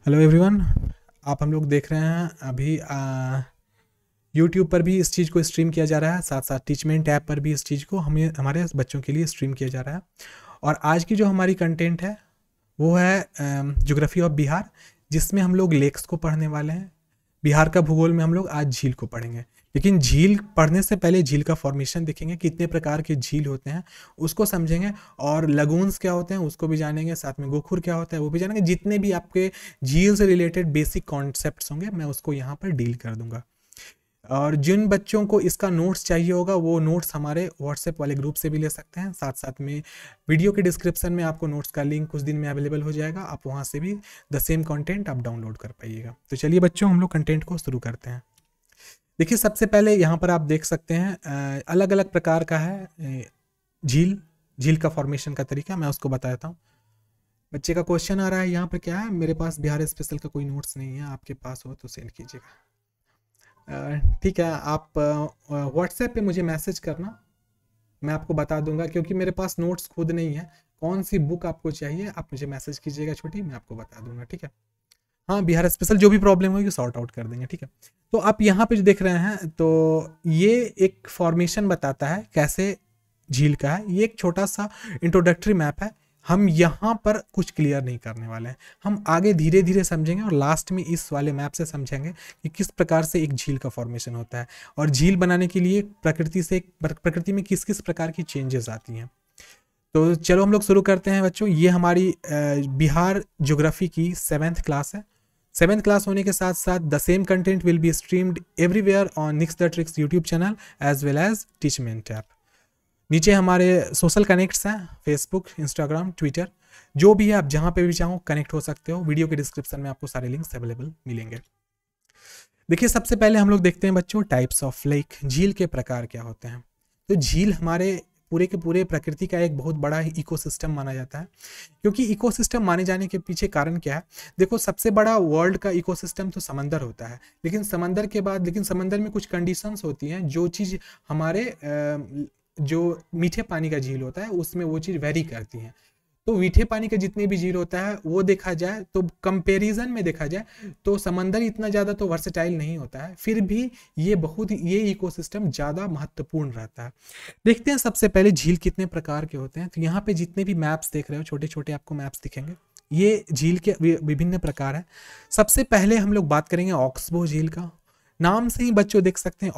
Hello everyone, आप हम लोग देख रहे हैं अभी यूट्यूब पर भी इस चीज़ को स्ट्रीम किया जा रहा है, साथ साथ टीचमेंट ऐप पर भी इस चीज़ को हमें हमारे बच्चों के लिए स्ट्रीम किया जा रहा है। और आज की जो हमारी कंटेंट है वो है ज्योग्राफी ऑफ बिहार, जिसमें हम लोग लेक्स को पढ़ने वाले हैं। बिहार का भूगोल में हम लोग आज झील को पढ़ेंगे, लेकिन झील पढ़ने से पहले झील का फॉर्मेशन देखेंगे, कितने प्रकार के झील होते हैं उसको समझेंगे, और लगून्स क्या होते हैं उसको भी जानेंगे, साथ में गोखुर क्या होता है वो भी जानेंगे। जितने भी आपके झील से रिलेटेड बेसिक कॉन्सेप्ट्स होंगे मैं उसको यहाँ पर डील कर दूंगा। और जिन बच्चों को इसका नोट्स चाहिए होगा वो नोट्स हमारे व्हाट्सएप वाले ग्रुप से भी ले सकते हैं। साथ साथ में वीडियो के डिस्क्रिप्शन में आपको नोट्स का लिंक कुछ दिन में अवेलेबल हो जाएगा, आप वहाँ से भी द सेम कंटेंट आप डाउनलोड कर पाइएगा। तो चलिए बच्चों, हम लोग कंटेंट को शुरू करते हैं। देखिए, सबसे पहले यहाँ पर आप देख सकते हैं अलग अलग प्रकार का है झील। झील का फॉर्मेशन का तरीका मैं उसको बताता हूँ। बच्चे का क्वेश्चन आ रहा है यहाँ पर, क्या है, मेरे पास बिहार स्पेशल का कोई नोट्स नहीं है, आपके पास हो तो सेंड कीजिएगा। ठीक है, आप व्हाट्सएप पे मुझे मैसेज करना, मैं आपको बता दूंगा, क्योंकि मेरे पास नोट्स खुद नहीं है। कौन सी बुक आपको चाहिए आप मुझे मैसेज कीजिएगा छोटी, मैं आपको बता दूंगा। ठीक है, हाँ, बिहार स्पेशल जो भी प्रॉब्लम होगी सॉर्ट आउट कर देंगे। ठीक है, तो आप यहाँ पे जो देख रहे हैं तो ये एक फॉर्मेशन बताता है कैसे झील का है। ये एक छोटा सा इंट्रोडक्टरी मैप है, हम यहाँ पर कुछ क्लियर नहीं करने वाले हैं, हम आगे धीरे धीरे समझेंगे और लास्ट में इस वाले मैप से समझेंगे कि किस प्रकार से एक झील का फॉर्मेशन होता है और झील बनाने के लिए प्रकृति में किस किस प्रकार की चेंजेस आती हैं। तो चलो हम लोग शुरू करते हैं बच्चों। ये हमारी बिहार ज्योग्राफी की 7th क्लास है। 7th क्लास होने के साथ साथ the same content will be streamed everywhere on nix the tricks YouTube channel as well as Teachmint app. नीचे हमारे सोशल कनेक्ट्स हैं, फेसबुक, इंस्टाग्राम, ट्विटर, जो भी है आप जहाँ पे भी चाहो कनेक्ट हो सकते हो। वीडियो के डिस्क्रिप्शन में आपको सारे लिंक्स अवेलेबल मिलेंगे। देखिए, सबसे पहले हम लोग देखते हैं बच्चों टाइप्स ऑफ लेक, झील के प्रकार क्या होते हैं। तो झील हमारे पूरे के पूरे प्रकृति का एक बहुत बड़ा इकोसिस्टम माना जाता है। क्योंकि इकोसिस्टम माने जाने के पीछे कारण क्या है, देखो, सबसे बड़ा वर्ल्ड का इकोसिस्टम तो समंदर होता है, लेकिन समंदर के बाद समंदर में कुछ कंडीशंस होती हैं, जो चीज़ हमारे जो मीठे पानी का झील होता है उसमें वो चीज़ वेरी करती हैं। तो मीठे पानी का जितने भी झील होता है वो देखा जाए तो कंपैरिजन में देखा जाए तो समंदर इतना ज़्यादा तो वर्सेटाइल नहीं होता है, फिर भी ये इकोसिस्टम ज़्यादा महत्वपूर्ण रहता है। देखते हैं सबसे पहले झील कितने प्रकार के होते हैं। तो यहाँ पे जितने भी मैप्स देख रहे हो, छोटे छोटे आपको मैप्स दिखेंगे, ये झील के विभिन्न प्रकार हैं। सबसे पहले हम लोग बात करेंगे ऑक्सबो झील का। नाम से ही बच्चों देख सकते हैं,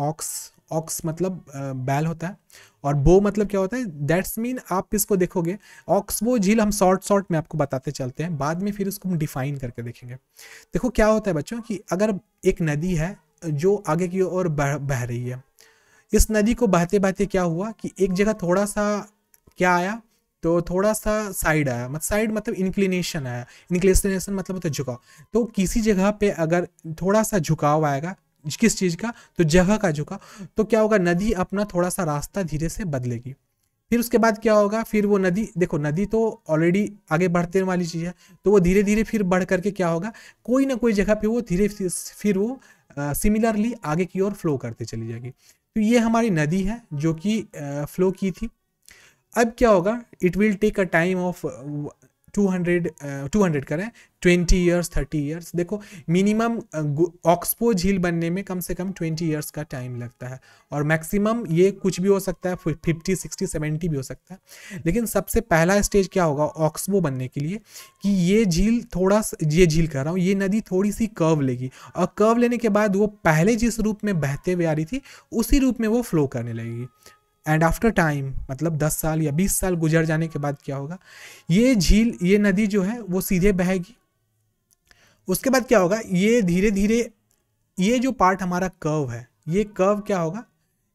ऑक्स मतलब बैल होता है, और बो मतलब क्या होता है, दैट्स मीन आप इसको देखोगे ऑक्सबो झील हम शॉर्ट में आपको बताते चलते हैं, बाद में फिर उसको हम डिफाइन करके देखेंगे। देखो क्या होता है बच्चों कि अगर एक नदी है जो आगे की ओर बह रही है, इस नदी को बहते बहते क्या हुआ कि एक जगह थोड़ा सा क्या आया, तो थोड़ा सा साइड आया, मतलब साइड मतलब इंक्लिनेशन आया। इंक्लिनेशन मतलब होता है झुकाव। तो किसी जगह पे अगर थोड़ा सा झुकाव आएगा, किस चीज़ का, तो जगह का झुकाव, तो क्या होगा, नदी अपना थोड़ा सा रास्ता धीरे से बदलेगी। फिर उसके बाद क्या होगा, फिर वो नदी, देखो नदी तो ऑलरेडी आगे बढ़ते वाली चीज़ है, तो वो धीरे धीरे फिर बढ़ करके क्या होगा, कोई ना कोई जगह पे वो धीरे फिर वो सिमिलरली आगे की ओर फ्लो करते चली जाएगी। तो ये हमारी नदी है जो कि फ्लो की थी। अब क्या होगा, it will take a time of 200 करें 20 ईयर्स 30 ईयर्स। देखो मिनिमम ऑक्सबो झील बनने में कम से कम 20 ईयर्स का टाइम लगता है, और मैक्सिमम ये कुछ भी हो सकता है, 50 60 70 भी हो सकता है। लेकिन सबसे पहला स्टेज क्या होगा ऑक्सबो बनने के लिए, कि ये झील ये झील कह रहा हूँ, ये नदी थोड़ी सी कर्व लेगी, और कर्व लेने के बाद वो पहले जिस रूप में बहते हुए आ रही थी उसी रूप में वो फ्लो करने लगेगी। एंड आफ्टर टाइम, मतलब 10 साल या 20 साल गुजर जाने के बाद क्या होगा, ये झील, ये नदी जो है वो सीधे बहेगी। उसके बाद क्या होगा, ये धीरे धीरे ये जो पार्ट हमारा कर्व है, ये कर्व क्या होगा,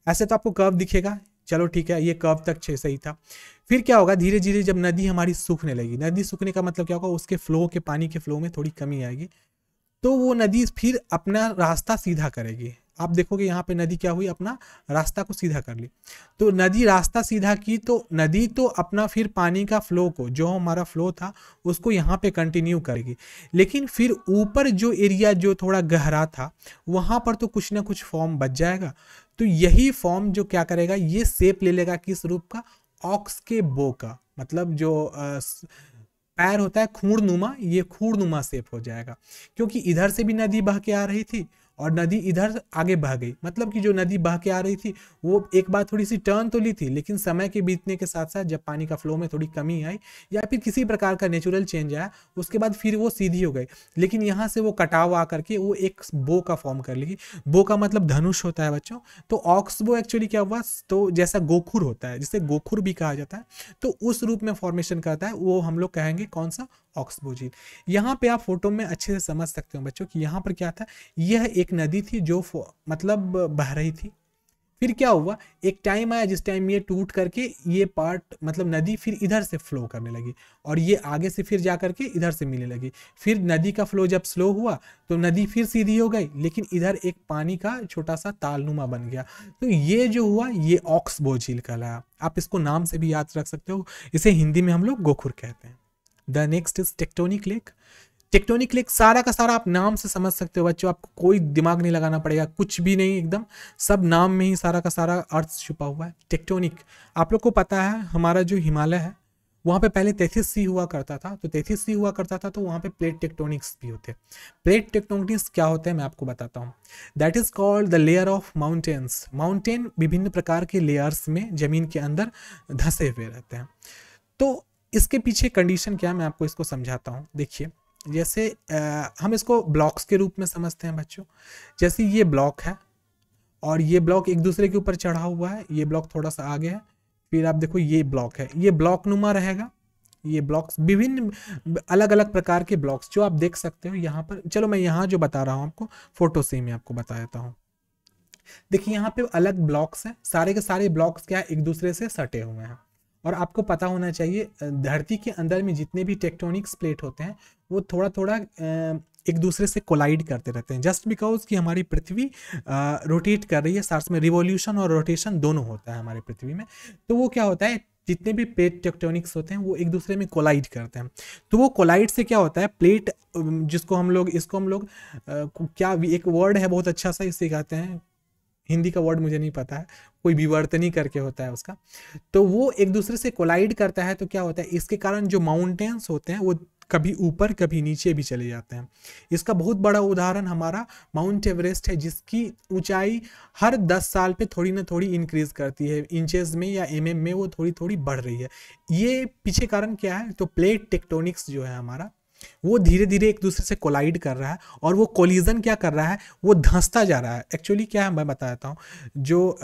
ऐसे तो आपको कर्व दिखेगा, चलो ठीक है, ये कर्व तक सही था। फिर क्या होगा, धीरे धीरे जब नदी हमारी सूखने लगी, नदी सूखने का मतलब क्या होगा, उसके फ्लो के, पानी के फ्लो में थोड़ी कमी आएगी, तो वो नदी फिर अपना रास्ता सीधा करेगी। आप देखोगे यहाँ पे नदी क्या हुई, अपना रास्ता को सीधा कर ली। तो नदी रास्ता सीधा की तो नदी तो अपना फिर पानी का फ्लो को, जो हमारा फ्लो था उसको यहाँ पे कंटिन्यू करेगी, लेकिन फिर ऊपर जो एरिया जो थोड़ा गहरा था वहाँ पर तो कुछ ना कुछ फॉर्म बच जाएगा। तो यही फॉर्म जो क्या करेगा, ये शेप ले लेगा किस रूप का, ऑक्स के बो का, मतलब जो पैर होता है खूरनुमा, ये खूरनुमा शेप हो जाएगा, क्योंकि इधर से भी नदी बह के आ रही थी और नदी इधर आगे बह गई। मतलब कि जो नदी बह के आ रही थी वो एक बार थोड़ी सी टर्न तो ली थी, लेकिन समय के बीतने के साथ साथ जब पानी का फ्लो में थोड़ी कमी आई या फिर किसी प्रकार का नेचुरल चेंज आया, उसके बाद फिर वो सीधी हो गई। लेकिन यहाँ से वो कटाव आ करके वो एक बो का फॉर्म कर लेगी। बो का मतलब धनुष होता है बच्चों। तो ऑक्सबो एक्चुअली क्या हुआ, तो जैसा गोखुर होता है, जिसे गोखुर भी कहा जाता है, तो उस रूप में फॉर्मेशन करता है, वो हम लोग कहेंगे कौन सा, ऑक्सबो झील। यहाँ पे आप फोटो में अच्छे से समझ सकते हो बच्चों कि यहाँ पर क्या था, यह एक नदी थी जो मतलब बह रही थी। फिर क्या हुआ, एक टाइम आया जिस टाइम ये टूट करके ये पार्ट मतलब नदी फिर इधर से फ्लो करने लगी और ये आगे से फिर जा करके इधर से मिलने लगी। फिर नदी का फ्लो जब स्लो हुआ तो नदी फिर सीधी हो गई, लेकिन इधर एक पानी का छोटा सा तालनुमा बन गया। तो ये जो हुआ ये ऑक्सबो झील कहलाया। आप इसको नाम से भी याद रख सकते हो, इसे हिंदी में हम लोग गोखुर कहते हैं। The next is tectonic lake. Tectonic lake सारा का सारा आप नाम से समझ सकते हो बच्चों, आपको कोई दिमाग नहीं लगाना पड़ेगा, कुछ भी नहीं, एकदम सब नाम में ही सारा का सारा अर्थ छुपा हुआ है। टेक्टोनिक, आप लोग को पता है हमारा जो हिमालय है वहाँ पे पहले 33 सी हुआ करता था, तो 33 सी हुआ करता था तो वहाँ पे प्लेट टेक्टोनिक्स भी होते हैं। प्लेट टेक्टोनिक्स क्या होते हैं मैं आपको बताता हूँ। That is called the layer of mountains. Mountain विभिन्न प्रकार के लेयर्स में जमीन के अंदर धंसे हुए रहते हैं। तो इसके पीछे कंडीशन क्या है मैं आपको इसको समझाता हूँ। देखिए, जैसे हम इसको ब्लॉक्स के रूप में समझते हैं बच्चों। जैसे ये ब्लॉक है और ये ब्लॉक एक दूसरे के ऊपर चढ़ा हुआ है, ये ब्लॉक थोड़ा सा आगे है, फिर आप देखो ये ब्लॉक है, ये ब्लॉक नुमा रहेगा। ये ब्लॉक्स विभिन्न अलग अलग प्रकार के ब्लॉक्स जो आप देख सकते हो यहाँ पर। चलो मैं यहाँ जो बता रहा हूँ आपको फोटो से ही मैं आपको बता देता हूँ। देखिए यहाँ पे अलग ब्लॉक्स हैं, सारे के सारे ब्लॉक्स क्या एक दूसरे से सटे हुए हैं। और आपको पता होना चाहिए धरती के अंदर में जितने भी टेक्टोनिक्स प्लेट होते हैं वो थोड़ा थोड़ा एक दूसरे से कोलाइड करते रहते हैं, जस्ट बिकॉज कि हमारी पृथ्वी रोटेट कर रही है, साथ में रिवॉल्यूशन और रोटेशन दोनों होता है हमारी पृथ्वी में। तो वो क्या होता है, जितने भी प्लेट टेक्टोनिक्स होते हैं वो एक दूसरे में कोलाइड करते हैं। तो वो कोलाइड से क्या होता है, प्लेट जिसको हम लोग इसको हम लोग क्या एक वर्ड है बहुत अच्छा सा, इससे कहते हैं, हिंदी का वर्ड मुझे नहीं पता है, कोई विवर्तनी करके होता है उसका। तो वो एक दूसरे से कोलाइड करता है तो क्या होता है, इसके कारण जो माउंटेन्स होते हैं वो कभी ऊपर कभी नीचे भी चले जाते हैं। इसका बहुत बड़ा उदाहरण हमारा माउंट एवरेस्ट है, जिसकी ऊंचाई हर 10 साल पे थोड़ी ना थोड़ी इंक्रीज करती है, इंचेस में या एमएम में वो थोड़ी थोड़ी बढ़ रही है। ये पीछे कारण क्या है, तो प्लेट टेक्टोनिक्स जो है हमारा वो धीरे धीरे एक दूसरे से कोलाइड कर रहा है और वो कोलिजन क्या कर रहा है, वो धंसता जा रहा है। एक्चुअली क्या है मैं बता देता हूँ, जो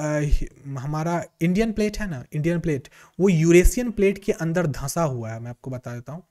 हमारा इंडियन प्लेट है ना, इंडियन प्लेट वो यूरेशियन प्लेट के अंदर धंसा हुआ है। मैं आपको बता देता हूँ,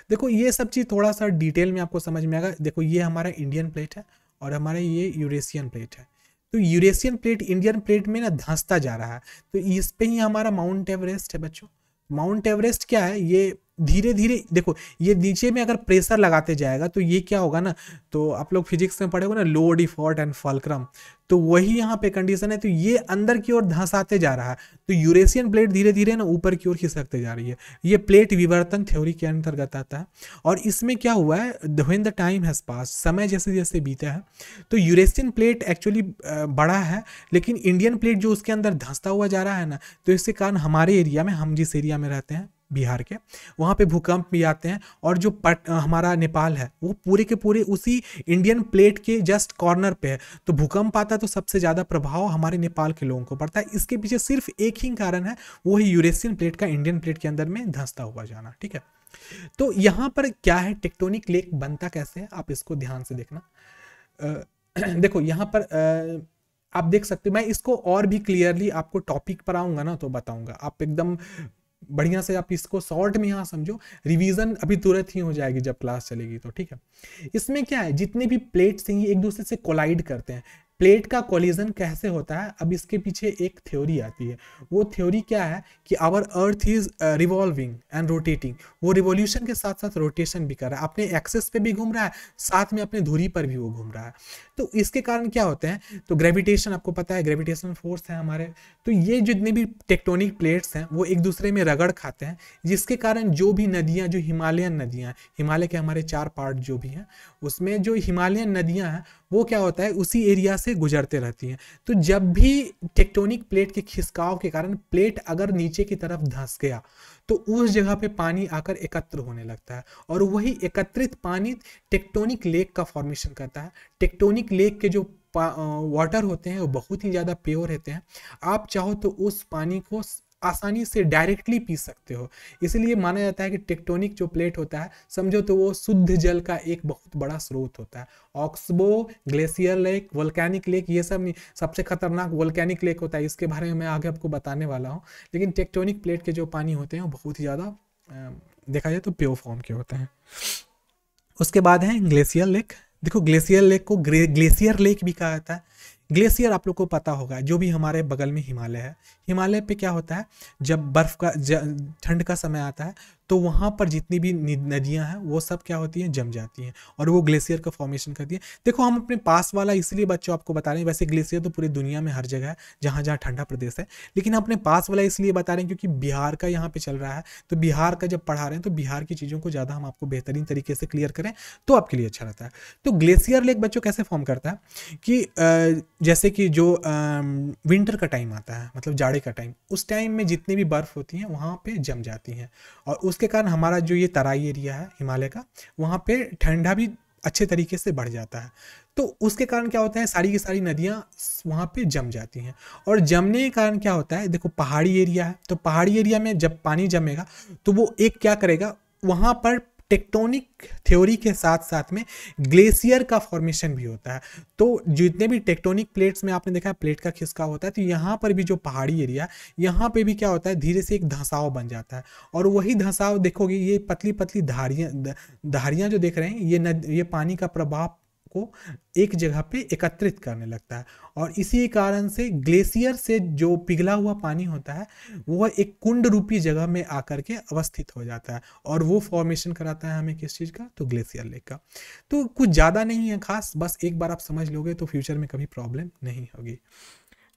देखो ये सब चीज़ थोड़ा सा डिटेल में आपको समझ में आएगा। देखो ये हमारा इंडियन प्लेट है और हमारा ये यूरेशियन प्लेट है। तो यूरेशियन प्लेट इंडियन प्लेट में ना धंसता जा रहा है, तो इस पे ही हमारा माउंट एवरेस्ट है बच्चों। माउंट एवरेस्ट क्या है, ये धीरे धीरे देखो ये नीचे में अगर प्रेशर लगाते जाएगा तो ये क्या होगा ना, तो आप लोग फिजिक्स में पढ़े हो ना, लोड इफोर्ट एंड फॉल्क्रम, तो वही यहाँ पे कंडीशन है। तो ये अंदर की ओर धंसाते जा रहा है, तो यूरेशियन प्लेट धीरे धीरे ना ऊपर की ओर खिसकते जा रही है। ये प्लेट विवर्तन थ्योरी के अंतर्गत आता है। और इसमें क्या हुआ है, व्हेन द टाइम हैज पास, समय जैसे जैसे बीता है तो यूरेशियन प्लेट एक्चुअली बड़ा है, लेकिन इंडियन प्लेट जो उसके अंदर धंसता हुआ जा रहा है ना, तो इसके कारण हमारे एरिया में, हम जिस एरिया में रहते हैं बिहार के, वहाँ पे भूकंप भी आते हैं। और जो हमारा नेपाल है वो पूरे के पूरे उसी इंडियन प्लेट के जस्ट कॉर्नर पे है, तो भूकंप आता है तो सबसे ज़्यादा प्रभाव हमारे नेपाल के लोगों को पड़ता है। इसके पीछे सिर्फ एक ही कारण है, वो है यूरेशियन प्लेट का इंडियन प्लेट के अंदर में धंसता हुआ जाना। ठीक है, तो यहाँ पर क्या है, टेक्टोनिक लेक बनता कैसे है, आप इसको ध्यान से देखना। देखो यहाँ पर आप देख सकते हो, मैं इसको और भी क्लियरली आपको टॉपिक पर आऊँगा ना तो बताऊँगा, आप एकदम बढ़िया से आप इसको शॉर्ट में यहाँ समझो, रिवीजन अभी तुरंत ही हो जाएगी जब क्लास चलेगी तो। ठीक है, इसमें क्या है, जितने भी प्लेट्स हैं एक दूसरे से कोलाइड करते हैं। प्लेट का कोलिजन कैसे होता है, अब इसके पीछे एक थ्योरी आती है। वो थ्योरी क्या है कि our earth is revolving and rotating. वो रिवॉल्यूशन के साथ साथ रोटेशन भी कर रहा है, अपने एक्सेस पे भी घूम रहा है, साथ में अपने धुरी पर भी वो घूम रहा है। तो इसके कारण क्या होते हैं, तो ग्रेविटेशन, आपको पता है ग्रेविटेशन फोर्स है हमारे, तो ये जितने भी टेक्टोनिक प्लेट्स हैं वो एक दूसरे में रगड़ खाते हैं, जिसके कारण जो भी नदियाँ, जो हिमालयन नदियाँ, हिमालय के हमारे 4 पार्ट जो भी हैं उसमें जो हिमालयन नदियाँ हैं वो क्या होता है, उसी एरिया से से गुजरते रहती हैं। तो जब भी टेक्टोनिक प्लेट के खिसकाव के कारण प्लेट अगर नीचे की तरफ धंस गया तो उस जगह पे पानी आकर एकत्र होने लगता है, और वही एकत्रित पानी टेक्टोनिक लेक का फॉर्मेशन करता है। टेक्टोनिक लेक के जो वाटर होते हैं वो बहुत ही ज़्यादा प्योर होते हैं। आप चाहो तो उस पानी को आसानी से डायरेक्टली पी सकते हो। इसलिए माना जाता है कि टेक्टोनिक जो प्लेट होता है, समझो तो वो शुद्ध जल का एक बहुत बड़ा स्रोत होता है। Oxbow, glacier lake, volcanic lake, ये सब नहीं, सबसे खतरनाक वोल्केनिक लेक होता है, इसके बारे में मैं आगे आपको बताने वाला हूँ। लेकिन टेक्टोनिक प्लेट के जो पानी होते हैं वो बहुत ही ज़्यादा देखा जाए तो प्योर फॉर्म के होते हैं। उसके बाद है ग्लेशियर लेक। देखो, ग्लेशियर लेक को ग्लेशियर लेक भी कहा जाता है। ग्लेशियर आप लोग को पता होगा, जो भी हमारे बगल में हिमालय है, हिमालय पे क्या होता है, जब बर्फ का ठंड का समय आता है तो वहाँ पर जितनी भी नदियाँ हैं वो सब क्या होती हैं, जम जाती हैं, और वो ग्लेशियर का फॉर्मेशन करती है। देखो, हम अपने पास वाला इसलिए बच्चों आपको बता रहे हैं, वैसे ग्लेशियर तो पूरी दुनिया में हर जगह है जहाँ जहाँ ठंडा प्रदेश है, लेकिन हम अपने पास वाला इसलिए बता रहे हैं क्योंकि बिहार का यहाँ पे चल रहा है। तो बिहार का जब पढ़ा रहे हैं तो बिहार की चीज़ों को ज़्यादा हम आपको बेहतरीन तरीके से क्लियर करें तो आपके लिए अच्छा रहता है। तो ग्लेशियर लेक बच्चों कैसे फॉर्म करता है कि जैसे कि जो विंटर का टाइम आता है, मतलब जाड़े का टाइम, उस टाइम में जितनी भी बर्फ़ होती हैं वहाँ पे जम जाती हैं, और उसके कारण हमारा जो ये तराई एरिया है हिमालय का, वहाँ पे ठंडा भी अच्छे तरीके से बढ़ जाता है। तो उसके कारण क्या होता है, सारी की सारी नदियाँ वहाँ पे जम जाती हैं, और जमने के कारण क्या होता है, देखो पहाड़ी एरिया है, तो पहाड़ी एरिया में जब पानी जमेगा तो वो एक क्या करेगा, वहाँ पर टेक्टोनिक थ्योरी के साथ साथ में ग्लेशियर का फॉर्मेशन भी होता है। तो जितने भी टेक्टोनिक प्लेट्स में आपने देखा है प्लेट का खिसकाव होता है, तो यहाँ पर भी जो पहाड़ी एरिया, यहाँ पे भी क्या होता है, धीरे से एक धंसाव बन जाता है, और वही धंसाव देखोगे, ये पतली पतली धारियाँ जो देख रहे हैं, ये पानी का प्रभाव को एक जगह पे एकत्रित करने लगता है, और इसी कारण से ग्लेशियर से जो पिघला हुआ पानी होता है वो एक कुंड रूपी जगह में आकर के अवस्थित हो जाता है, और वो फॉर्मेशन कराता है हमें किस चीज़ का, तो ग्लेशियर लेक का। तो कुछ ज़्यादा नहीं है खास, बस एक बार आप समझ लोगे तो फ्यूचर में कभी प्रॉब्लम नहीं होगी।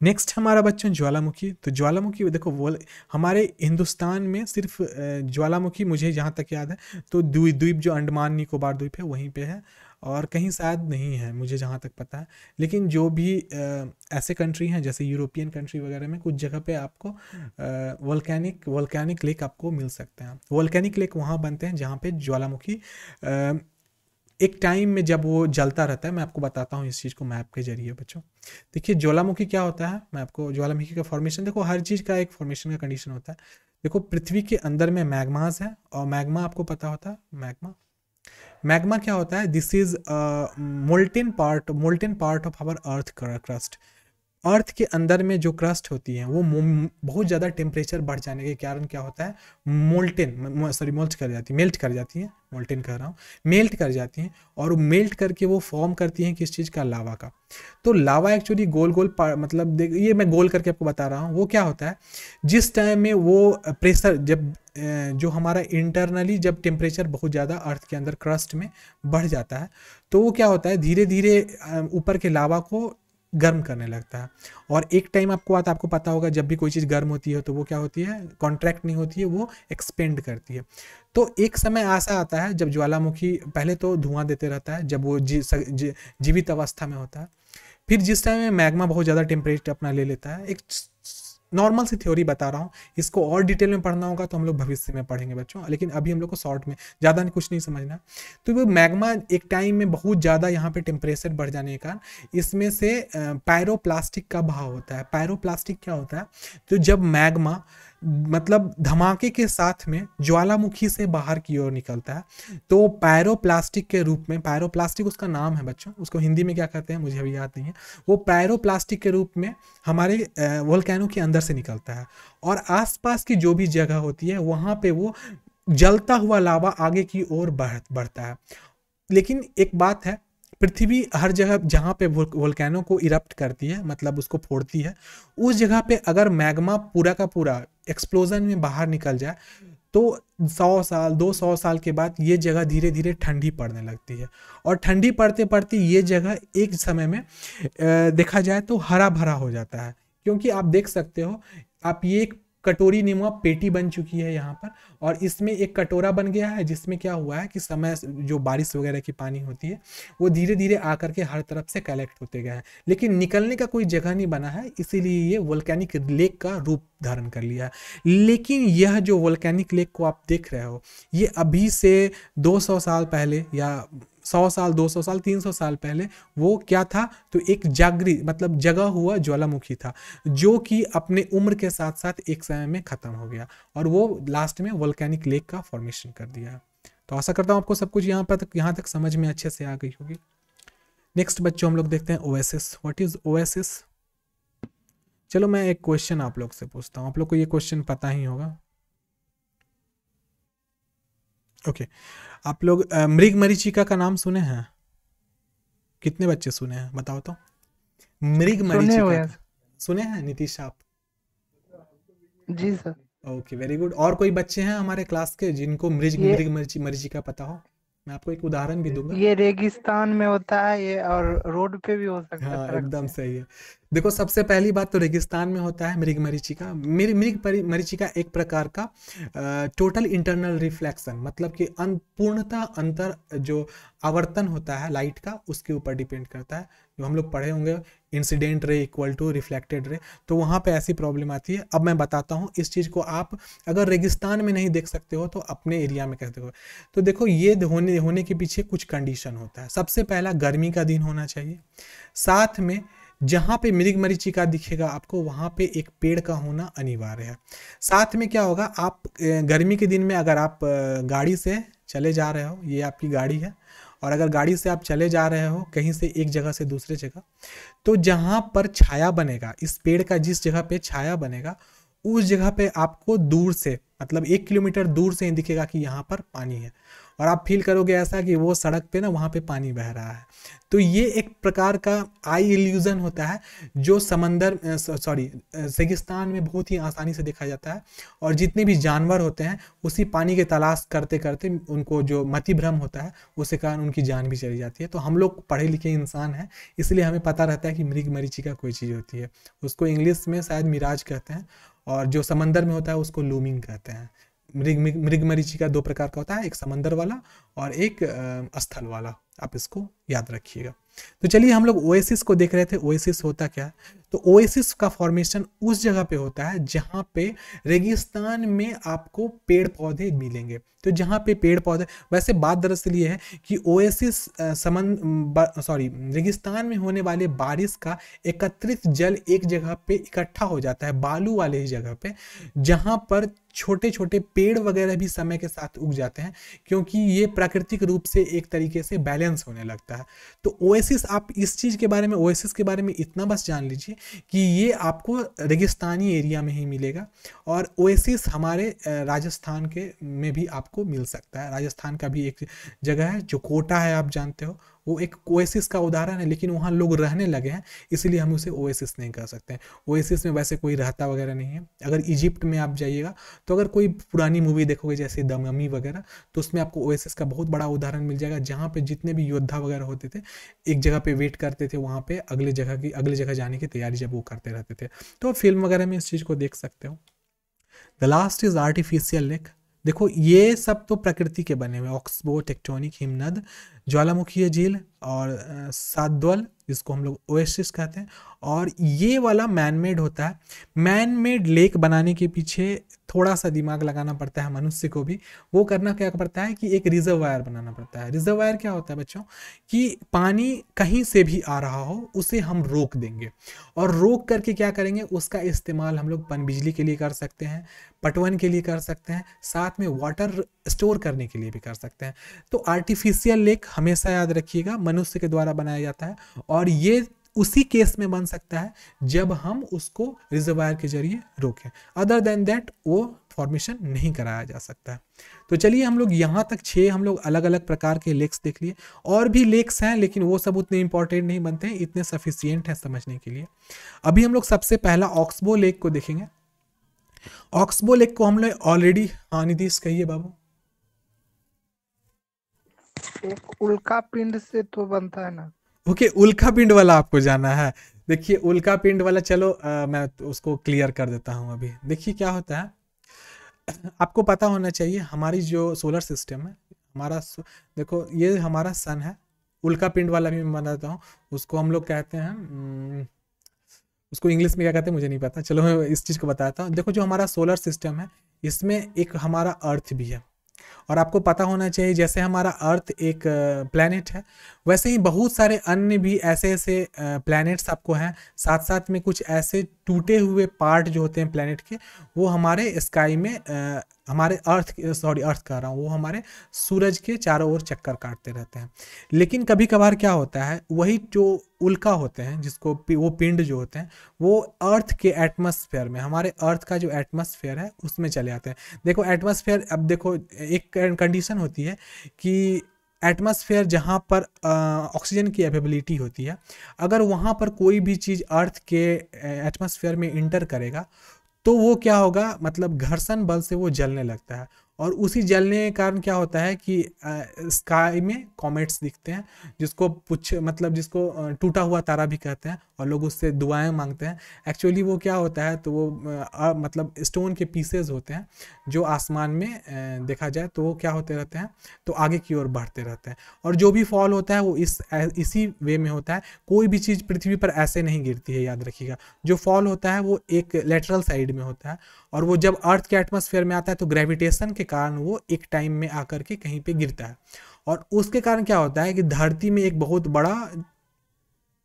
नेक्स्ट हमारा बच्चों ज्वालामुखी। तो ज्वालामुखी देखो, वो हमारे हिंदुस्तान में सिर्फ ज्वालामुखी मुझे जहाँ तक याद है तो द्वीप जो अंडमान निकोबार द्वीप है वहीं पे है, और कहीं शायद नहीं है मुझे जहाँ तक पता है। लेकिन जो भी ऐसे कंट्री हैं जैसे यूरोपियन कंट्री वगैरह में कुछ जगह पे आपको वोल्केनिक लेक आपको मिल सकते हैं। वोल्केनिक लेक वहाँ बनते हैं जहाँ पे ज्वालामुखी एक टाइम में जब वो जलता रहता है। मैं आपको बताता हूँ इस चीज़ को मैप के जरिए बच्चों। देखिए ज्वालामुखी क्या होता है, मैं आपको ज्वालामुखी का फॉर्मेशन, देखो हर चीज़ का एक फॉर्मेशन का कंडीशन होता है। देखो पृथ्वी के अंदर में मैग्मास है, और मैग्मा आपको पता होता है, मैग्मा क्या होता है, this is molten part of our earth crust. Earth के अंदर में जो क्रस्ट होती है वो बहुत ज़्यादा टेम्परेचर बढ़ जाने के कारण क्या होता है, मेल्ट कर जाती है, मोल्टेन कह रहा हूँ, मेल्ट कर जाती हैं, और मेल्ट करके वो फॉर्म करती हैं किस चीज़ का, लावा का। तो लावा एक्चुअली गोल गोल मतलब ये मैं गोल करके आपको बता रहा हूँ। वो क्या होता है, जिस टाइम में वो प्रेशर जब जो हमारा इंटरनली जब टेम्परेचर बहुत ज़्यादा अर्थ के अंदर क्रस्ट में बढ़ जाता है, तो वो क्या होता है, धीरे धीरे ऊपर के लावा को गर्म करने लगता है। और एक टाइम आपको पता होगा, जब भी कोई चीज़ गर्म होती है तो वो क्या होती है, कॉन्ट्रैक्ट नहीं होती है, वो एक्सपेंड करती है। तो एक समय ऐसा आता है जब ज्वालामुखी पहले तो धुआं देते रहता है जब वो जीवित अवस्था में होता है, फिर जिस टाइम में मैग्मा बहुत ज़्यादा टेम्परेचर अपना ले लेता है। एक नॉर्मल सी थ्योरी बता रहा हूँ, इसको और डिटेल में पढ़ना होगा तो हम लोग भविष्य में पढ़ेंगे बच्चों, लेकिन अभी हम लोग को शॉर्ट में ज़्यादा कुछ नहीं समझना। तो वो मैग्मा एक टाइम में बहुत ज़्यादा यहाँ पे टेम्परेचर बढ़ जाने के कारण इसमें से पायरोप्लास्टिक का भाव होता है। पायरोप्लास्टिक क्या होता है, तो जब मैग्मा मतलब धमाके के साथ में ज्वालामुखी से बाहर की ओर निकलता है तो पायरोप्लास्टिक के रूप में, पायरोप्लास्टिक उसका नाम है बच्चों, उसको हिंदी में क्या कहते हैं मुझे अभी याद नहीं है, वो पायरोप्लास्टिक के रूप में हमारे वोल्केनो के अंदर से निकलता है, और आसपास की जो भी जगह होती है वहाँ पे वो जलता हुआ लावा आगे की ओर बढ़ता है। लेकिन एक बात है, पृथ्वी हर जगह जहाँ पे वोल्केनो को इरप्ट करती है, मतलब उसको फोड़ती है, उस जगह पे अगर मैग्मा पूरा का पूरा एक्सप्लोजन में बाहर निकल जाए तो 100 साल 200 साल के बाद ये जगह धीरे धीरे ठंडी पड़ने लगती है, और ठंडी पड़ते पड़ते ये जगह एक समय में देखा जाए तो हरा भरा हो जाता है। क्योंकि आप देख सकते हो, आप ये एक कटोरी नुमा पेटी बन चुकी है यहाँ पर, और इसमें एक कटोरा बन गया है जिसमें क्या हुआ है कि समय जो बारिश वगैरह की पानी होती है वो धीरे धीरे आकर के हर तरफ से कलेक्ट होते गए हैं, लेकिन निकलने का कोई जगह नहीं बना है, इसीलिए ये वोल्केनिक लेक का रूप धारण कर लिया है। लेकिन यह जो वोल्केनिक लेक को आप देख रहे हो, ये अभी से 200 साल पहले या 100 साल, 200 साल, 300 साल पहले वो क्या था, तो एक जागृत मतलब जगा हुआ ज्वालामुखी था, जो कि अपने उम्र के साथ साथ एक समय में खत्म हो गया और वो लास्ट में वोल्केनिक लेक का फॉर्मेशन कर दिया। तो आशा करता हूँ आपको सब कुछ यहाँ तक समझ में अच्छे से आ गई होगी। नेक्स्ट बच्चों हम लोग देखते हैं ओएसिस। What is oasis? चलो मैं एक क्वेश्चन आप लोग से पूछता हूँ, आप लोग को ये क्वेश्चन पता ही होगा। ओके, आप लोग मृगमरीचिका का नाम सुने हैं? कितने बच्चे सुने हैं बताओ तो? मृगमरीचिका का सुने हैं नीतीश आप? जी सर। Okay, very good. और कोई बच्चे हैं हमारे क्लास के जिनको मृगमरीचिका पता हो? मैं आपको एक उदाहरण भी दूंगा। ये रेगिस्तान में होता है ये, और रोड पे भी हो सकता है, हाँ सड़क एकदम पे। सही है। देखो सबसे पहली बात तो रेगिस्तान में होता है मृगमरीचिका। मृगमरीचिका एक प्रकार का टोटल इंटरनल रिफ्लेक्शन, मतलब कि पूर्णतः अंतर जो आवर्तन होता है लाइट का उसके ऊपर डिपेंड करता है। जो हम लोग पढ़े होंगे incident ray equal to reflected ray, तो वहाँ पे ऐसी प्रॉब्लम आती है। अब मैं बताता हूँ इस चीज़ को, आप अगर रेगिस्तान में नहीं देख सकते हो तो अपने एरिया में कैसे देखो। तो देखो ये होने के पीछे कुछ कंडीशन होता है। सबसे पहला गर्मी का दिन होना चाहिए, साथ में जहाँ पे मृगमरीचिका दिखेगा आपको वहाँ पे एक पेड़ का होना अनिवार्य है। साथ में क्या होगा, आप गर्मी के दिन में अगर आप गाड़ी से चले जा रहे हो, ये आपकी गाड़ी है, और अगर गाड़ी से आप चले जा रहे हो कहीं से एक जगह से दूसरे जगह, तो जहाँ पर छाया बनेगा, इस पेड़ का जिस जगह पे छाया बनेगा उस जगह पे आपको दूर से मतलब 1 किलोमीटर दूर से ही दिखेगा कि यहाँ पर पानी है, और आप फील करोगे ऐसा कि वो सड़क पे ना वहाँ पे पानी बह रहा है। तो ये एक प्रकार का आई इल्यूजन होता है जो समंदर रेगिस्तान में बहुत ही आसानी से देखा जाता है, और जितने भी जानवर होते हैं उसी पानी की तलाश करते करते उनको जो मति भ्रम होता है उसके कारण उनकी जान भी चली जाती है। तो हम लोग पढ़े लिखे इंसान हैं, इसलिए हमें पता रहता है कि मृगमरीचिका कोई चीज़ होती है। उसको इंग्लिश में शायद मिराज कहते हैं, और जो समंदर में होता है उसको लूमिंग कहते हैं। मृगमरीचिका दो प्रकार का होता है, एक समंदर वाला और एक स्थल वाला, आप इसको याद रखिएगा। तो चलिए हम लोग ओएसिस को देख रहे थे। ओएसिस होता क्या है? तो ओएसिस का फॉर्मेशन उस जगह पे होता है जहाँ पे रेगिस्तान में आपको पेड़ पौधे मिलेंगे। तो जहाँ पे पेड़ पौधे, वैसे बात दरअसल ये है कि ओएसिस रेगिस्तान में होने वाले बारिश का एकत्रित जल एक जगह पे इकट्ठा हो जाता है, बालू वाले ही जगह पे, जहाँ पर छोटे छोटे पेड़ वगैरह भी समय के साथ उग जाते हैं, क्योंकि ये प्राकृतिक रूप से एक तरीके से बैलेंस होने लगता है। तो ओएसिस, आप इस चीज़ के बारे में, ओएसिस के बारे में इतना बस जान लीजिए कि ये आपको रेगिस्तानी एरिया में ही मिलेगा, और ओएसिस हमारे राजस्थान के में भी आपको मिल सकता है। राजस्थान का भी एक जगह है जो कोटा है, आप जानते हो, वो एक ओएसिस का उदाहरण है, लेकिन वहाँ लोग रहने लगे हैं इसलिए हम उसे ओएसिस नहीं कह सकते हैं। ओएसिस में वैसे कोई रहता वगैरह नहीं है। अगर इजिप्ट में आप जाइएगा तो अगर कोई पुरानी मूवी देखोगे जैसे द मम्मी वगैरह, तो उसमें आपको ओएसिस का बहुत बड़ा उदाहरण मिल जाएगा, जहाँ पे जितने भी योद्धा वगैरह होते थे एक जगह पे वेट करते थे, वहाँ पे अगले जगह जाने की तैयारी जब वो करते रहते थे। तो फिल्म वगैरह में इस चीज़ को देख सकते हो। The last is artificial lake. देखो ये सब तो प्रकृति के बने हुए, ऑक्सबो, टेक्टोनिक, हिमनद, ज्वालामुखीय झील और सातद्वल, जिसको हम लोग ओएसिस कहते हैं, और ये वाला मैनमेड होता है। मैनमेड लेक बनाने के पीछे थोड़ा सा दिमाग लगाना पड़ता है मनुष्य को भी। वो करना क्या पड़ता है कि एक रिजर्वायर बनाना पड़ता है। रिजर्वायर क्या होता है बच्चों, कि पानी कहीं से भी आ रहा हो उसे हम रोक देंगे, और रोक करके क्या करेंगे, उसका इस्तेमाल हम लोग पनबिजली के लिए कर सकते हैं, पटवन के लिए कर सकते हैं, साथ में वाटर स्टोर करने के लिए भी कर सकते हैं। तो आर्टिफिशियल लेक हमेशा याद रखिएगा मनुष्य के द्वारा बनाया जाता है, और ये उसी केस में बन सकता है जब हम उसको रिजर्वायर के जरिए रोकें। अदर देन दैट वो फॉर्मेशन नहीं कराया जा सकता है। तो चलिए हम लोग यहाँ तक 6 हम लोग अलग अलग प्रकार के लेक्स देख लिए। और भी लेक्स हैं लेकिन वो सब उतने इंपॉर्टेंट नहीं बनते हैं, इतने सफिशियंट हैं समझने के लिए। अभी हम लोग सबसे पहला ऑक्सबो लेक को देखेंगे। ऑक्सबो लेक को हम लोग ऑलरेडी, हाँ नीतीश कहिए बाबू। एक उल्का पिंड से तो बनता है ना? ओके, उल्का पिंड वाला आपको जाना है। देखिए उल्का पिंड वाला, चलो मैं तो उसको क्लियर कर देता हूँ अभी। देखिए क्या होता है, आपको पता होना चाहिए हमारी जो सोलर सिस्टम है, देखो ये हमारा सन है। उल्का पिंड वाला भी मैं बताता हूँ, उसको हम लोग कहते हैं उसको इंग्लिश में क्या कहते हैं मुझे नहीं पता, चलो मैं इस चीज़ को बताता हूँ। देखो जो हमारा सोलर सिस्टम है, इसमें एक हमारा अर्थ भी है। और आपको पता होना चाहिए जैसे हमारा अर्थ एक प्लैनेट है, वैसे ही बहुत सारे अन्य भी ऐसे ऐसे प्लैनेट्स आपको हैं। साथ साथ में कुछ ऐसे टूटे हुए पार्ट जो होते हैं प्लैनेट के, वो हमारे स्काई में हमारे अर्थ कह रहा हूँ, वो हमारे सूरज के चारों ओर चक्कर काटते रहते हैं। लेकिन कभी कभार क्या होता है, वही जो उल्का होते हैं, जिसको वो पिंड जो होते हैं, वो अर्थ के एटमॉस्फेयर में, हमारे अर्थ का जो एटमॉस्फेयर है उसमें चले आते हैं। देखो एटमॉस्फेयर, अब देखो एक कंडीशन होती है कि एटमॉस्फेयर जहाँ पर ऑक्सीजन की अवेलेबिलिटी होती है, अगर वहाँ पर कोई भी चीज़ अर्थ के एटमॉस्फेयर में इंटर करेगा तो वो क्या होगा, मतलब घर्षण बल से वो जलने लगता है। और उसी जलने के कारण क्या होता है कि स्काई में कॉमेट्स दिखते हैं, जिसको मतलब जिसको टूटा हुआ तारा भी कहते हैं, और लोग उससे दुआएं मांगते हैं। एक्चुअली वो क्या होता है, तो वो मतलब स्टोन के पीसेज होते हैं जो आसमान में देखा जाए तो वो क्या होते रहते हैं, तो आगे की ओर बढ़ते रहते हैं। और जो भी फॉल होता है वो इसी वे में होता है। कोई भी चीज़ पृथ्वी पर ऐसे नहीं गिरती है, याद रखिएगा। जो फॉल होता है वो एक लेटरल साइड में होता है, और वो जब अर्थ के एटमॉस्फेयर में आता है तो ग्रेविटेशन के कारण वो एक टाइम में आकर के कहीं पे गिरता है। और उसके कारण क्या होता है कि धरती में एक बहुत बड़ा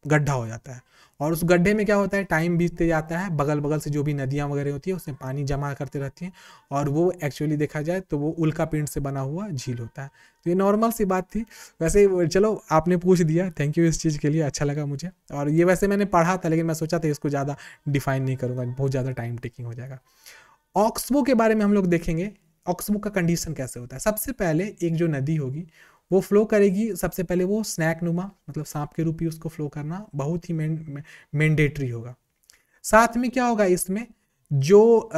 गड्ढा हो जाता है, और उस गड्ढे में क्या होता है, टाइम बीतते जाता है, बगल बगल से जो भी नदियाँ वगैरह होती है उसमें पानी जमा करते रहती हैं, और वो एक्चुअली देखा जाए तो वो उल्का पिंड से बना हुआ झील होता है। तो ये नॉर्मल सी बात थी। वैसे चलो आपने पूछ दिया, थैंक यू इस चीज़ के लिए, अच्छा लगा मुझे। और ये वैसे मैंने पढ़ा था, लेकिन मैं सोचा था इसको ज़्यादा डिफाइन नहीं करूँगा, बहुत ज़्यादा टाइम टेकिंग हो जाएगा। ऑक्सबो के बारे में हम लोग देखेंगे। ऑक्सबो का कंडीशन कैसे होता है। सबसे पहले एक जो नदी होगी वो फ्लो करेगी, सबसे पहले वो स्नैक नुमा, मतलब सांप के रूप ही उसको फ्लो करना बहुत ही मैंडेटरी होगा। साथ में क्या होगा, इसमें जो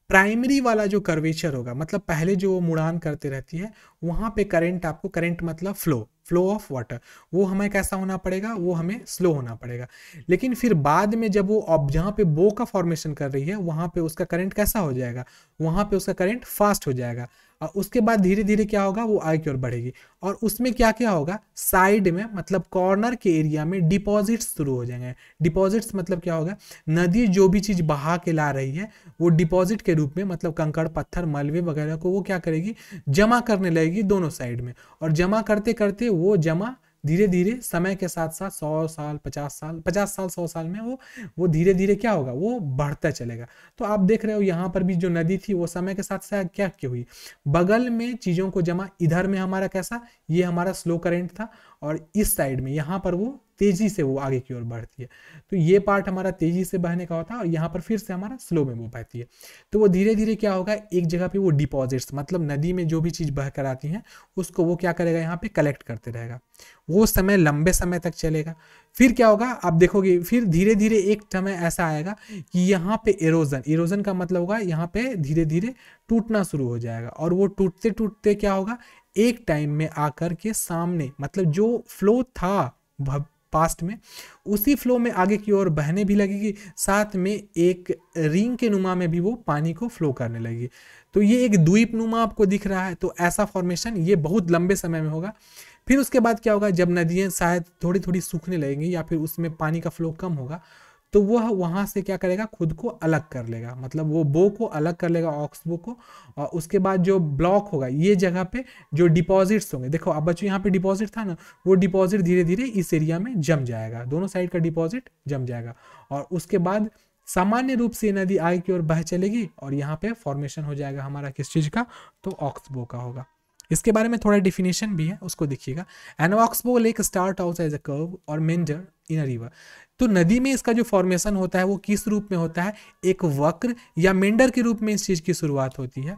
प्राइमरी वाला जो कर्वेचर होगा, मतलब पहले जो मुड़ान करते रहती है वहाँ पे करंट, आपको करंट मतलब फ्लो ऑफ वाटर, वो हमें कैसा होना पड़ेगा, वो हमें स्लो होना पड़ेगा। लेकिन फिर बाद में जब वो अब जहाँ पे बो का फॉर्मेशन कर रही है वहाँ पे उसका करंट कैसा हो जाएगा, वहाँ पे उसका करंट फास्ट हो जाएगा। और उसके बाद धीरे धीरे क्या होगा, वो आगे की ओर बढ़ेगी। और उसमें क्या क्या होगा, साइड में मतलब कॉर्नर के एरिया में डिपॉजिट्स शुरू हो जाएंगे। डिपॉजिट्स मतलब क्या होगा, नदी जो भी चीज़ बहा के ला रही है वो डिपॉजिट के रूप में, मतलब कंकड़ पत्थर मलबे वगैरह को वो क्या करेगी, जमा करने लगेगी दोनों साइड में। और जमा करते करते वो जमा धीरे धीरे समय के साथ साथ 100 साल 50 साल 50 साल 100 साल में वो धीरे धीरे क्या होगा, वो बढ़ता चलेगा। तो आप देख रहे हो यहाँ पर भी जो नदी थी वो समय के साथ साथ क्या क्या हुई, बगल में चीज़ों को जमा, इधर में हमारा कैसा, ये हमारा स्लो करंट था, और इस साइड में यहाँ पर वो तेजी से वो आगे की ओर बढ़ती है। तो ये पार्ट हमारा तेजी से बहने का होता है, और यहाँ पर फिर से हमारा स्लो में वो बहती है। तो वो धीरे धीरे क्या होगा, एक जगह पे वो डिपॉजिट्स, मतलब नदी में जो भी चीज़ बह कर आती हैं उसको वो क्या करेगा, यहाँ पे कलेक्ट करते रहेगा। वो समय लंबे समय तक चलेगा। फिर क्या होगा, आप देखोगे फिर धीरे धीरे एक समय ऐसा आएगा कि यहाँ पे इरोजन का मतलब होगा यहाँ पे धीरे धीरे टूटना शुरू हो जाएगा। और वो टूटते टूटते क्या होगा, एक टाइम में आकर के सामने, मतलब जो फ्लो था पास्ट में, उसी फ्लो में आगे की ओर बहने भी लगेगी, साथ में एक रिंग के नुमा में भी वो पानी को फ्लो करने लगेगी। तो ये एक द्वीप नुमा आपको दिख रहा है। तो ऐसा फॉर्मेशन ये बहुत लंबे समय में होगा। फिर उसके बाद क्या होगा, जब नदियाँ शायद थोड़ी थोड़ी सूखने लगेंगी या फिर उसमें पानी का फ्लो कम होगा, तो वह वहाँ से क्या करेगा, खुद को अलग कर लेगा, मतलब वो बो को अलग कर लेगा, ऑक्सबो को। और उसके बाद जो ब्लॉक होगा, ये जगह पे जो डिपॉजिट्स होंगे, देखो अब बच्चों यहाँ पे डिपॉजिट था ना, वो डिपॉजिट धीरे धीरे इस एरिया में जम जाएगा, दोनों साइड का डिपॉजिट जम जाएगा। और उसके बाद सामान्य रूप से नदी आगे की ओर बह चलेगी, और यहाँ पे फॉर्मेशन हो जाएगा हमारा किस चीज़ का, तो ऑक्सबो का होगा। इसके बारे में थोड़ा डिफिनेशन भी है, उसको देखिएगा। An oxbow lake start out as a curve और मेंडर इन अ रिवर। तो नदी में इसका जो फॉर्मेशन होता है वो किस रूप में होता है, एक वक्र या मेंडर के रूप में इस चीज की शुरुआत होती है।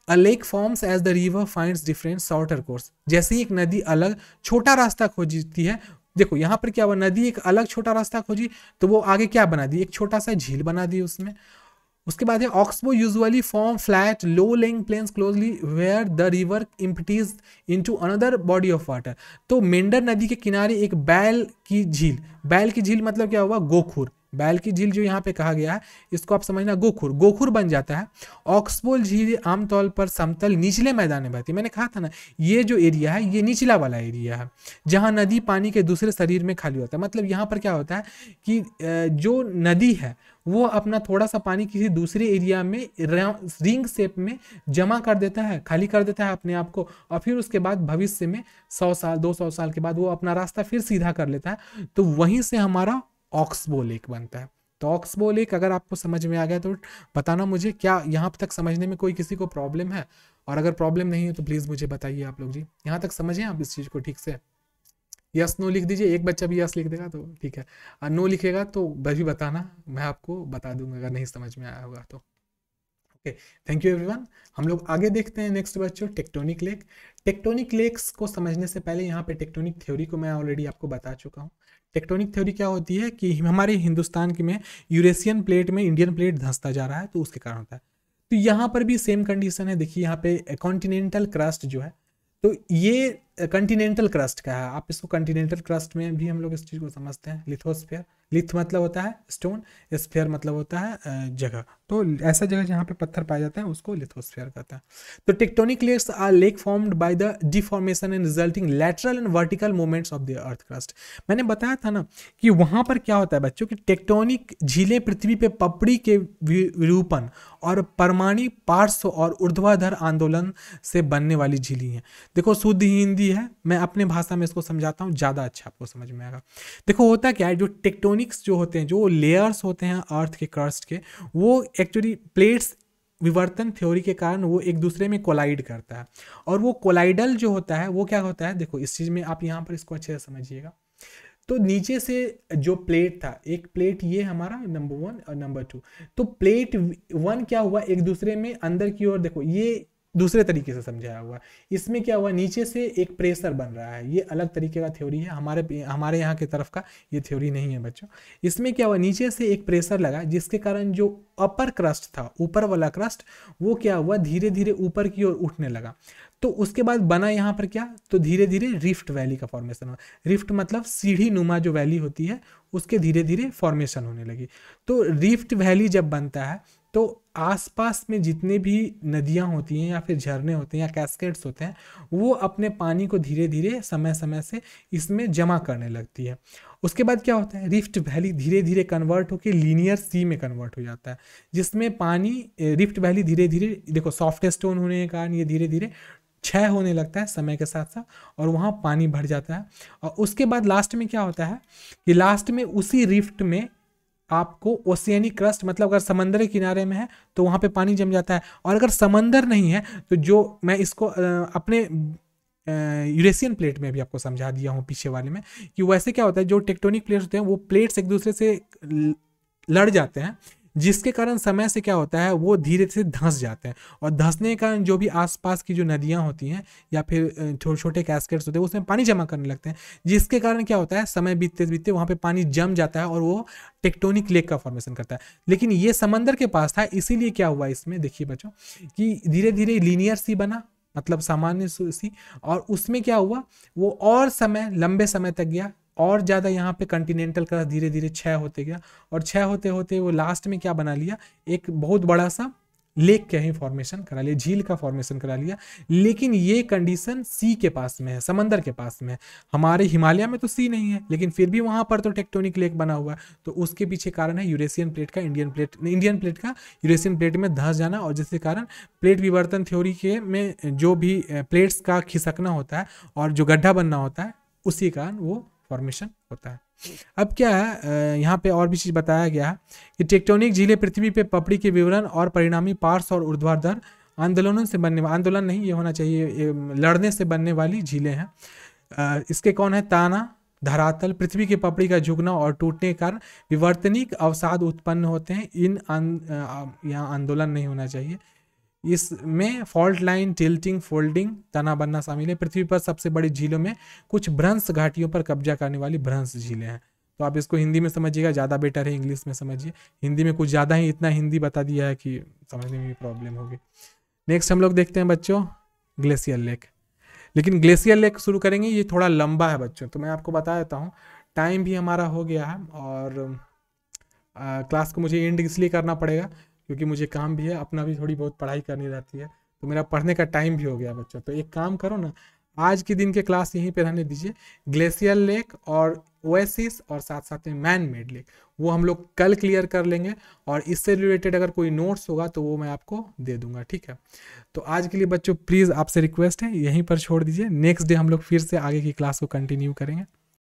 A lake forms as the river finds different shorter course. जैसे ही एक नदी अलग छोटा रास्ता खोजती है, देखो यहाँ पर क्या हुआ, नदी एक अलग छोटा रास्ता खोजी तो वो आगे क्या बना दी, एक छोटा सा झील बना दी उसमें। उसके बाद है oxbow usually form flat low lying plains closely where the river empties into another body of water. तो मेंढर नदी के किनारे एक बैल की झील, बैल की झील मतलब क्या हुआ, गोखुर, बैल की झील जो यहाँ पे कहा गया है इसको आप समझना गोखुर, गोखुर बन जाता है। ऑक्सबोल झील आमतौर पर समतल निचले मैदान में बहती है। मैंने कहा था ना ये जो एरिया है ये निचला वाला एरिया है जहाँ नदी पानी के दूसरे शरीर में खाली होता है। मतलब यहाँ पर क्या होता है कि जो नदी है वो अपना थोड़ा सा पानी किसी दूसरे एरिया में रिंग शेप में जमा कर देता है, खाली कर देता है अपने आप को, और फिर उसके बाद भविष्य में 100 साल 200 साल के बाद वो अपना रास्ता फिर सीधा कर लेता है। तो वहीं से हमारा ऑक्सबो लेक बनता है। तो ऑक्सबो लेक अगर आपको समझ में आ गया तो बताना मुझे, क्या यहाँ तक समझने में कोई किसी को प्रॉब्लम है? और अगर प्रॉब्लम नहीं है तो प्लीज़ मुझे बताइए आप लोग जी, यहाँ तक समझें आप इस चीज़ को ठीक से? यस नो लिख दीजिए, एक बच्चा भी यस लिख देगा तो ठीक है, और नो लिखेगा तो भी बताना, मैं आपको बता दूंगा अगर नहीं समझ में आया होगा तो। Okay, thank you everyone. हम लोग आगे देखते हैं नेक्स्ट बच्चों, टेक्टोनिक लेक। टेक्टोनिक लेक्स को समझने से पहले यहाँ पे टेक्टोनिक थ्योरी को मैं ऑलरेडी आपको बता चुका हूँ। टेक्टोनिक थ्योरी क्या होती है कि हमारे हिंदुस्तान की में यूरेशियन प्लेट में इंडियन प्लेट धंसता जा रहा है तो उसके कारण होता है। तो यहाँ पर भी सेम कंडीशन है, देखिए यहाँ पे कॉन्टिनेंटल क्रस्ट जो है, तो ये कंटिनेंटल क्रस्ट का है, आप इसको कंटिनेंटल क्रस्ट में भी हम लोग इस चीज़ को समझते हैं। लिथोस्फीयर, लिथ मतलब होता है स्टोन, स्फीयर मतलब होता है जगह, तो ऐसा जगह जहाँ पे पत्थर पाए जाते हैं उसको लिथोस्फीयर कहते हैं। तो tectonic lakes are lake formed by the deformation and resulting lateral and vertical movements of the earth crust. मैंने बताया था ना कि वहाँ पर क्या होता है बच्चों कि टेक्टोनिक झीलें पृथ्वी पे पपड़ी के विरूपण और परमाणु पार्श्व और ऊर्ध्वाधर आंदोलन से बनने वाली झीलें हैं। देखो शुद्ध हिंदी है, मैं अपने भाषा में इसको समझाता हूँ, ज़्यादा अच्छा आपको समझ में आएगा। देखो होता क्या है, जो टेक्टोनिक्स जो होते हैं, जो लेयर्स होते हैं अर्थ के क्रस्ट के, वो एक्चुअली प्लेट्स विवर्तन थ्योरी के कारण वो एक दूसरे में कोलाइड करता है, और वो कोलाइडल जो होता है वो क्या होता है, देखो इस चीज़ में आप यहाँ पर इसको अच्छे से समझिएगा। तो नीचे से जो प्लेट था, एक प्लेट ये हमारा नंबर 1 और नंबर 2, तो प्लेट 1 क्या हुआ एक दूसरे में अंदर की ओर, देखो ये दूसरे तरीके से समझाया हुआ, इसमें क्या हुआ नीचे से एक प्रेशर बन रहा है, ये अलग तरीके का थ्योरी है, हमारे यहाँ की तरफ का ये थ्योरी नहीं है बच्चों। इसमें क्या हुआ नीचे से एक प्रेशर लगा जिसके कारण जो अपर क्रस्ट था, ऊपर वाला क्रस्ट, वो क्या हुआ धीरे धीरे ऊपर की ओर उठने लगा। तो उसके बाद बना यहाँ पर क्या, तो धीरे धीरे रिफ्ट वैली का फॉर्मेशन हुआ। रिफ्ट मतलब सीढ़ी नुमा जो वैली होती है उसके धीरे धीरे फॉर्मेशन होने लगी। तो रिफ्ट वैली जब बनता है तो आसपास में जितने भी नदियाँ होती हैं या फिर झरने होते हैं या कैस्केड्स होते हैं, वो अपने पानी को धीरे धीरे समय समय से इसमें जमा करने लगती है। उसके बाद क्या होता है, रिफ्ट वैली धीरे धीरे कन्वर्ट होकर लीनियर सी में कन्वर्ट हो जाता है, जिसमें पानी रिफ्ट वैली धीरे धीरे, देखो सॉफ्ट स्टोन होने के कारण ये धीरे धीरे क्षय होने लगता है समय के साथ साथ, और वहाँ पानी भर जाता है। और उसके बाद लास्ट में क्या होता है कि लास्ट में उसी रिफ्ट में आपको ओशियनिक क्रस्ट, मतलब अगर समंदर के किनारे में है तो वहाँ पे पानी जम जाता है, और अगर समंदर नहीं है तो जो मैं इसको अपने यूरेशियन प्लेट में भी आपको समझा दिया हूँ पीछे वाले में, कि वैसे क्या होता है जो टेक्टोनिक प्लेट्स होते हैं वो प्लेट्स एक दूसरे से लड़ जाते हैं, जिसके कारण समय से क्या होता है वो धीरे से धंस जाते हैं, और धंसने के कारण जो भी आसपास की जो नदियाँ होती हैं या फिर छोटे छोटे कैस्केड्स होते हैं उसमें पानी जमा करने लगते हैं, जिसके कारण क्या होता है समय बीतते बीतते वहाँ पे पानी जम जाता है और वो टेक्टोनिक लेक का फॉर्मेशन करता है। लेकिन ये समंदर के पास था, इसीलिए क्या हुआ इसमें देखिए बच्चों कि धीरे धीरे लीनियर सी बना, मतलब सामान्य सी, और उसमें क्या हुआ वो और समय लंबे समय तक गया, और ज़्यादा यहाँ पे कंटिनेंटल का धीरे धीरे क्षय होते गया, और क्षय होते होते वो लास्ट में क्या बना लिया, एक बहुत बड़ा सा लेक का ही फॉर्मेशन करा लिया, झील का फॉर्मेशन करा लिया। लेकिन ये कंडीशन सी के पास में है, समंदर के पास में है, हमारे हिमालय में तो सी नहीं है, लेकिन फिर भी वहाँ पर तो टेक्टोनिक लेक बना हुआ है। तो उसके पीछे कारण है यूरेशियन प्लेट का इंडियन प्लेट का यूरेशियन प्लेट में धंस जाना, और जिसके कारण प्लेट विवर्तन थ्योरी के में जो भी प्लेट्स का खिसकना होता है और जो गड्ढा बनना होता है उसी कारण वो फॉर्मेशन होता है। अब क्या है यहाँ पे और भी चीज़ बताया गया है कि टेक्टोनिक झीलें पृथ्वी पे पपड़ी के विवरण और परिणामी पार्श्व और ऊर्ध्वाधर आंदोलनों से बनने, आंदोलन नहीं ये होना चाहिए, लड़ने से बनने वाली झीलें हैं। इसके कौन है, ताना, धरातल, पृथ्वी की पपड़ी का झुकना और टूटने के कारण विवर्तनिक अवसाद उत्पन्न होते हैं। यहाँ आंदोलन नहीं होना चाहिए। इसमें फॉल्ट लाइन, टिल्टिंग, फोल्डिंग, तना बनना शामिल है। पृथ्वी पर सबसे बड़ी झीलों में कुछ भ्रंश घाटियों पर कब्जा करने वाली भ्रंश झीलें हैं। तो आप इसको हिंदी में समझिएगा, ज़्यादा बेटर है, इंग्लिश में समझिए। हिंदी में कुछ ज़्यादा ही इतना हिंदी बता दिया है कि समझने में भी प्रॉब्लम होगी। नेक्स्ट हम लोग देखते हैं बच्चों ग्लेशियर लेक। लेकिन ग्लेशियर लेक शुरू करेंगे, ये थोड़ा लंबा है बच्चों, तो मैं आपको बता देता हूँ। टाइम भी हमारा हो गया है और क्लास को मुझे एंड इसलिए करना पड़ेगा क्योंकि मुझे काम भी है, अपना भी थोड़ी बहुत पढ़ाई करनी रहती है, तो मेरा पढ़ने का टाइम भी हो गया बच्चों। तो एक काम करो ना, आज के दिन के क्लास यहीं पे रहने दीजिए। ग्लेशियर लेक और ओएसिस और साथ साथ में मैन मेड लेक वो हम लोग कल क्लियर कर लेंगे, और इससे रिलेटेड अगर कोई नोट्स होगा तो वो मैं आपको दे दूंगा, ठीक है। तो आज के लिए बच्चों प्लीज़ आपसे रिक्वेस्ट है यहीं पर छोड़ दीजिए, नेक्स्ट डे हम लोग फिर से आगे की क्लास को कंटिन्यू करेंगे।